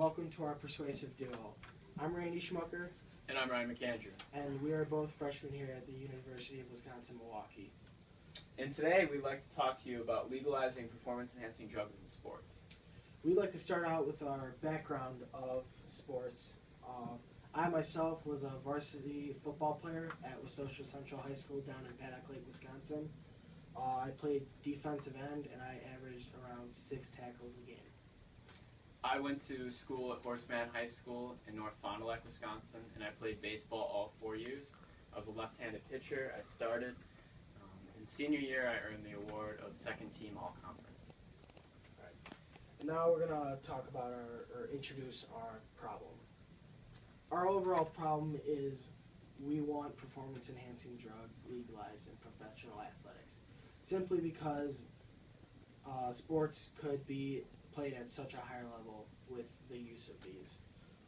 welcome to our Persuasive duo. I'm Randy Schmucker, And I'm Ryan McAndrew. and we are both freshmen here at the University of Wisconsin-Milwaukee. And today we'd like to talk to you about legalizing performance-enhancing drugs in sports. We'd like to start out with our background of sports. I myself was a varsity football player at Westosha Central High School down in Paddock Lake, Wisconsin. I played defensive end, and I averaged around 6 tackles a game. I went to school at Horseman High School in North Fond du Lac, Wisconsin, and I played baseball all 4 years. I was a left-handed pitcher. I started. In senior year, I earned the award of second team all-conference. Now we're going to talk about or introduce our problem. Our overall problem is we want performance-enhancing drugs legalized in professional athletics, simply because sports could be played at such a higher level with the use of these.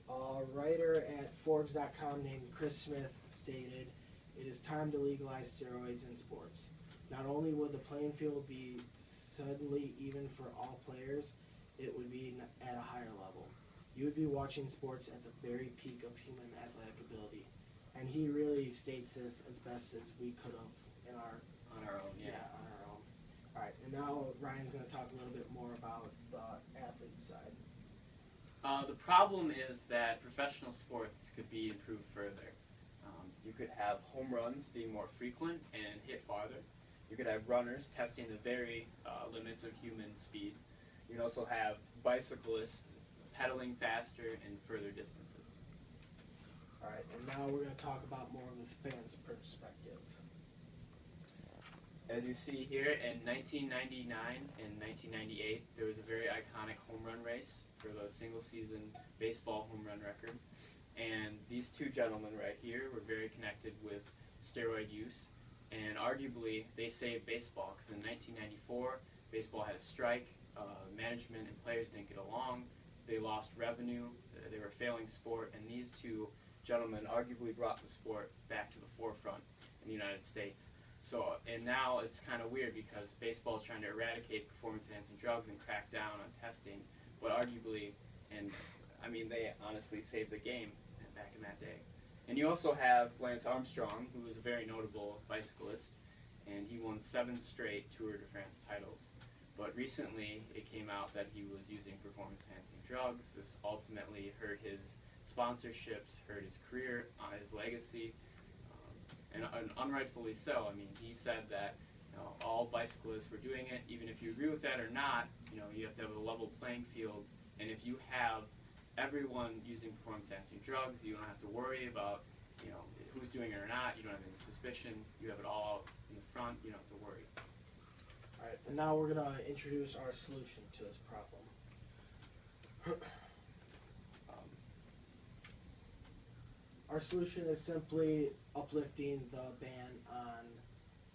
A writer at Forbes.com named Chris Smith stated, "It is time to legalize steroids in sports. Not only would the playing field be suddenly even for all players, it would be at a higher level. You would be watching sports at the very peak of human athletic ability." And he really states this as best as we could have On our own, yeah. on our own. All right, and now Ryan's going to talk a little bit more about the athlete side. The problem is that professional sports could be improved further. You could have home runs being more frequent and hit farther. You could have runners testing the very limits of human speed. You could also have bicyclists pedaling faster and further distances. All right, and now we're going to talk about more of this fan's perspective. As you see here, in 1999 and 1998, there was a very iconic home run race for the single-season baseball home run record. And these two gentlemen right here were very connected with steroid use. And arguably, they saved baseball, because in 1994, baseball had a strike. Management and players didn't get along. They lost revenue. They were a failing sport. And these two gentlemen arguably brought the sport back to the forefront in the United States. So, and now it's kind of weird because baseball is trying to eradicate performance-enhancing drugs and crack down on testing, but arguably, they honestly saved the game back in that day. And you also have Lance Armstrong, who was a very notable bicyclist, and he won 7 straight Tour de France titles. But recently, it came out that he was using performance-enhancing drugs. This ultimately hurt his sponsorships, hurt his career, his legacy. And unrightfully so. He said that all bicyclists were doing it. Even if you agree with that or not, you have to have a level playing field. And if you have everyone using performance-enhancing drugs, you don't have to worry about who's doing it or not. You don't have any suspicion. You have it all in the front. You don't have to worry. All right, and now we're going to introduce our solution to this problem. Our solution is simply uplifting the ban on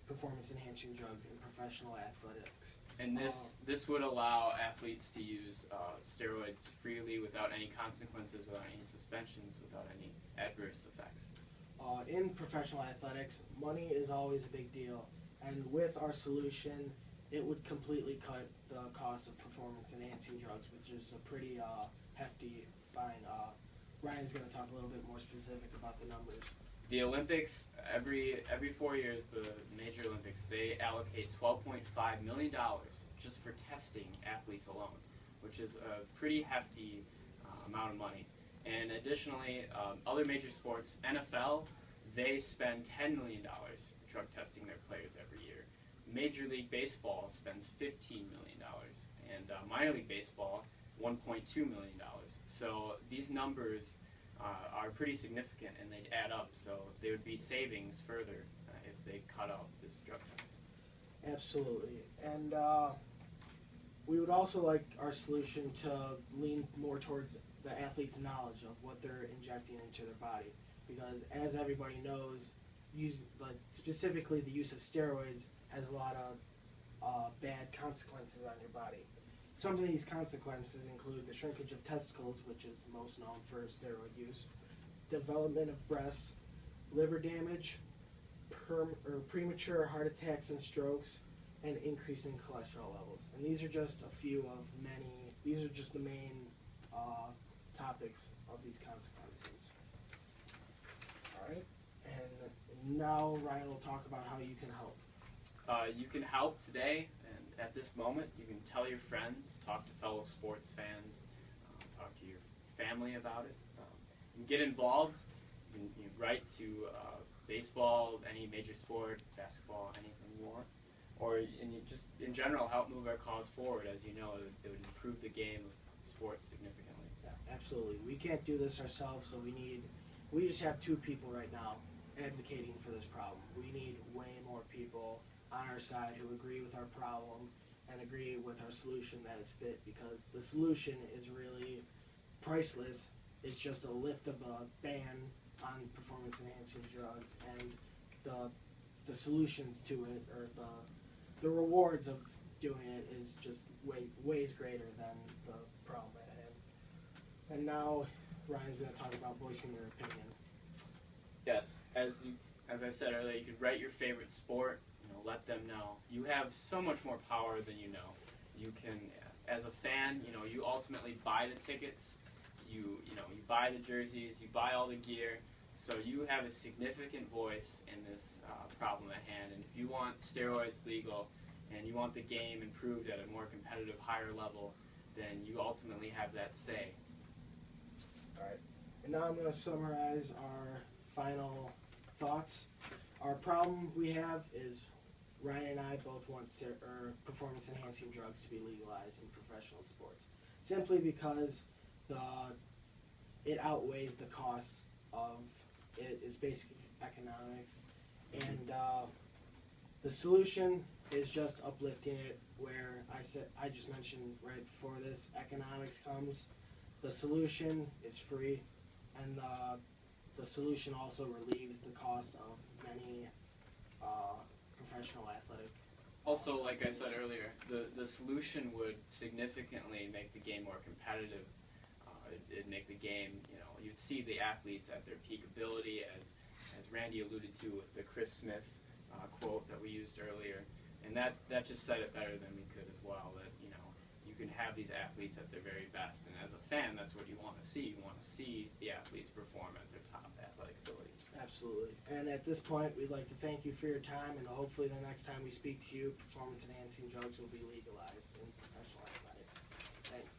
performance-enhancing drugs in professional athletics. And this would allow athletes to use steroids freely without any consequences, without any suspensions, without any adverse effects. In professional athletics, money is always a big deal. And with our solution, it would completely cut the cost of performance-enhancing drugs, which is a pretty hefty fine. Ryan's going to talk a little bit more specific about the numbers. The Olympics, every 4 years, the major Olympics, they allocate $12.5 million just for testing athletes alone, which is a pretty hefty amount of money. And additionally, other major sports, NFL, they spend $10 million drug testing their players every year. Major League Baseball spends $15 million, and minor league baseball, $1.2 million. So these numbers are pretty significant, and they'd add up. So there would be savings further if they cut out this drug testing. Absolutely. And we would also like our solution to lean more towards the athlete's knowledge of what they're injecting into their body. Because as everybody knows, specifically the use of steroids has a lot of bad consequences on your body. Some of these consequences include the shrinkage of testicles, which is most known for steroid use, development of breasts, liver damage, premature heart attacks and strokes, and increasing cholesterol levels. And these are just a few of many. These are just the main topics of these consequences. All right, and now Ryan will talk about how you can help. You can help today, and at this moment, you can tell your friends, talk to fellow sports fans, talk to your family about it. You can get involved. You can write to baseball, any major sport, basketball, anything you want. Or and you just, in general, help move our cause forward. As you know, it would improve the game of sports significantly. Yeah, absolutely. We can't do this ourselves, so we just have 2 people right now advocating for this problem. We need way more people on our side who agree with our problem and agree with our solution that is fit, because the solution is really priceless. It's just a lift of the ban on performance-enhancing drugs, and the solutions to it, or the rewards of doing it, is just ways greater than the problem at hand. And now Ryan's going to talk about voicing their opinion. Yes, as I said earlier, you could write your favorite sport. Let them know. You have so much more power than you know. You can, as a fan, you ultimately buy the tickets. You buy the jerseys. You buy all the gear. So you have a significant voice in this problem at hand. And if you want steroids legal and you want the game improved at a more competitive, higher level, then you ultimately have that say. All right. And now I'm going to summarize our final thoughts. Our problem we have is Ryan and I both want performance-enhancing drugs to be legalized in professional sports, simply because it outweighs the costs of it. It's basic economics, and the solution is just uplifting it. Where I just mentioned right before this, economics comes. The solution is free, and the solution also relieves the cost of many professional athletic. Also, like I said earlier, the solution would significantly make the game more competitive. It'd make the game, you'd see the athletes at their peak ability, as Randy alluded to with the Chris Smith quote that we used earlier. And that just said it better than we could as well, that, you can have these athletes at their very best. And as a fan, that's what you want to see. You want to see the athletes perform at their top athletic ability. Absolutely. And at this point, we'd like to thank you for your time, and hopefully the next time we speak to you, performance-enhancing drugs will be legalized in professional athletics. Thanks.